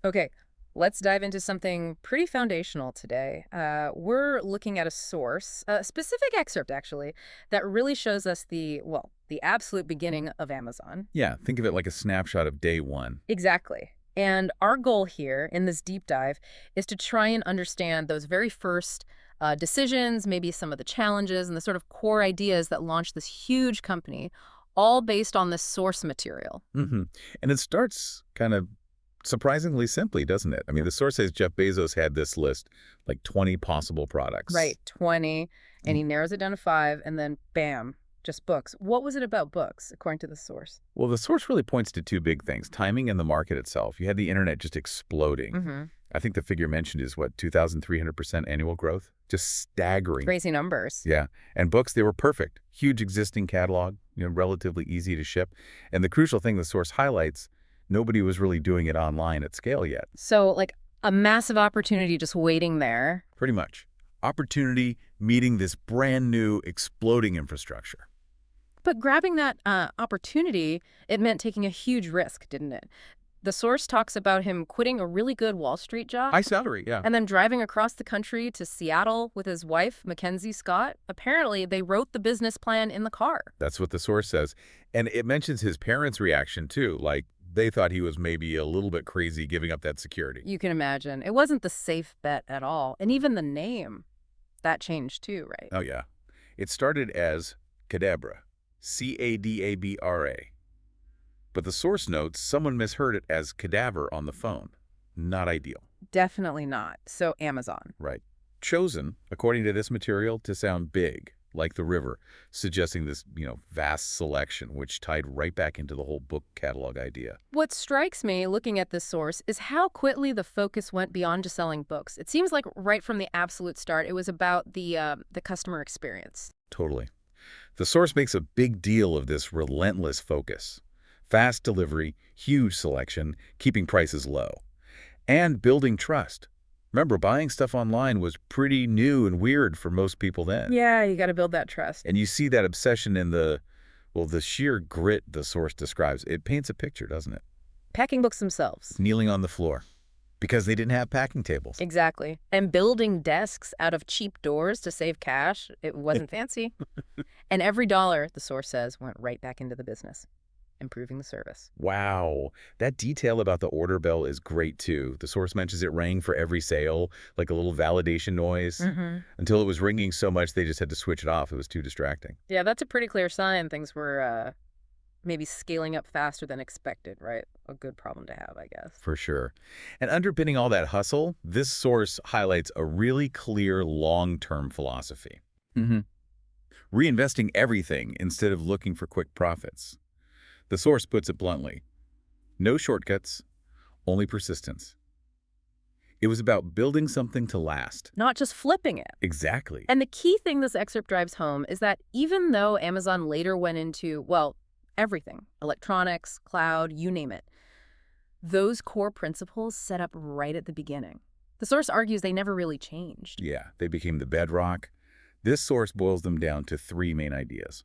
Okay, let's dive into something pretty foundational today. We're looking at a source, a specific excerpt actually, that really shows us the absolute beginning of Amazon. Yeah, think of it like a snapshot of day one. Exactly. And our goal here in this deep dive is to try and understand those very first decisions, maybe some of the challenges and the sort of core ideas that launched this huge company, all based on this source material. hmm And it starts kind of surprisingly simply, doesn't it? I mean, the source says Jeff Bezos had this list, like 20 possible products. Right, 20, and Mm. he narrows it down to 5, and then bam, just books. What was it about books, according to the source? Well, the source really points to two big things, timing and the market itself. You had the internet just exploding. Mm-hmm. I think the figure mentioned is what, 2,300% annual growth? Just staggering. Crazy numbers. Yeah. And books, they were perfect. Huge existing catalog, relatively easy to ship. And the crucial thing the source highlights, nobody was really doing it online at scale yet. So, like, a massive opportunity just waiting there. Pretty much. Opportunity meeting this brand new exploding infrastructure. But grabbing that opportunity, it meant taking a huge risk, didn't it? The source talks about him quitting a really good Wall Street job High salary, yeah. and then driving across the country to Seattle with his wife, Mackenzie Scott. Apparently, they wrote the business plan in the car. That's what the source says. And it mentions his parents' reaction, too. Like, they thought he was maybe a little bit crazy giving up that security. You can imagine. It wasn't the safe bet at all. And even the name, that changed too, right? Oh, yeah. It started as Cadabra, Cadabra. But the source notes someone misheard it as cadaver on the phone. Not ideal. Definitely not. So Amazon. Right. Chosen, according to this material, to sound big, like the river, suggesting this, vast selection, which tied right back into the whole book catalog idea. What strikes me looking at this source is how quickly the focus went beyond just selling books. It seems like right from the absolute start, it was about the customer experience. Totally. The source makes a big deal of this relentless focus. Fast delivery, huge selection, keeping prices low, and building trust. Remember, buying stuff online was pretty new and weird for most people then. Yeah, you got to build that trust. And you see that obsession in the sheer grit the source describes. It paints a picture, doesn't it? Packing books themselves. Kneeling on the floor because they didn't have packing tables. Exactly. And building desks out of cheap doors to save cash. It wasn't fancy. And every dollar, the source says, went right back into the business, improving the service. Wow. That detail about the order bell is great, too. The source mentions it rang for every sale, like a little validation noise, until it was ringing so much they just had to switch it off. It was too distracting. Yeah, that's a pretty clear sign things were maybe scaling up faster than expected, right? A good problem to have, I guess. For sure. And underpinning all that hustle, this source highlights a really clear long-term philosophy. Reinvesting everything instead of looking for quick profits. The source puts it bluntly. No shortcuts, only persistence. It was about building something to last. Not just flipping it. Exactly. And the key thing this excerpt drives home is that even though Amazon later went into, well, everything, electronics, cloud, you name it, those core principles set up right at the beginning. The source argues they never really changed. Yeah, they became the bedrock. This source boils them down to three main ideas.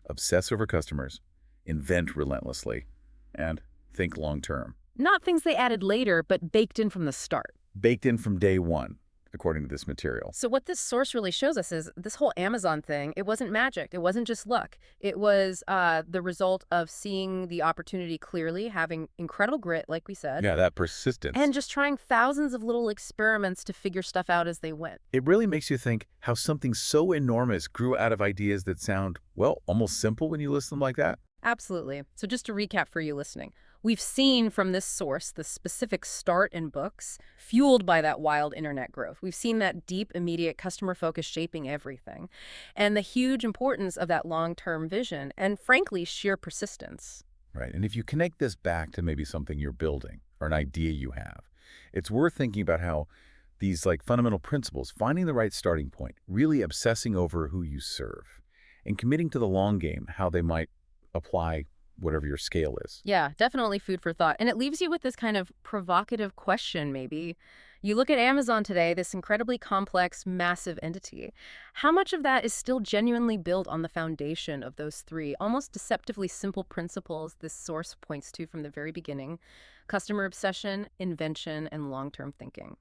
Obsess over customers, invent relentlessly, and think long-term. Not things they added later, but baked in from the start. Baked in from day one, according to this material. So what this source really shows us is this whole Amazon thing, it wasn't magic. It wasn't just luck. It was the result of seeing the opportunity clearly, having incredible grit, like we said. Yeah, that persistence. And just trying thousands of little experiments to figure stuff out as they went. It really makes you think how something so enormous grew out of ideas that sound, well, almost simple when you list them like that. Absolutely. So just to recap for you listening, we've seen from this source the specific start in books fueled by that wild internet growth. We've seen that deep, immediate customer focus shaping everything and the huge importance of that long-term vision and, frankly, sheer persistence. Right. And if you connect this back to maybe something you're building or an idea you have, it's worth thinking about how these fundamental principles, finding the right starting point, really obsessing over who you serve, and committing to the long game, how they might apply whatever your scale is. Yeah, definitely food for thought. And it leaves you with this kind of provocative question, maybe. You look at Amazon today, this incredibly complex, massive entity. How much of that is still genuinely built on the foundation of those three, almost deceptively simple principles this source points to from the very beginning: customer obsession, invention, and long-term thinking?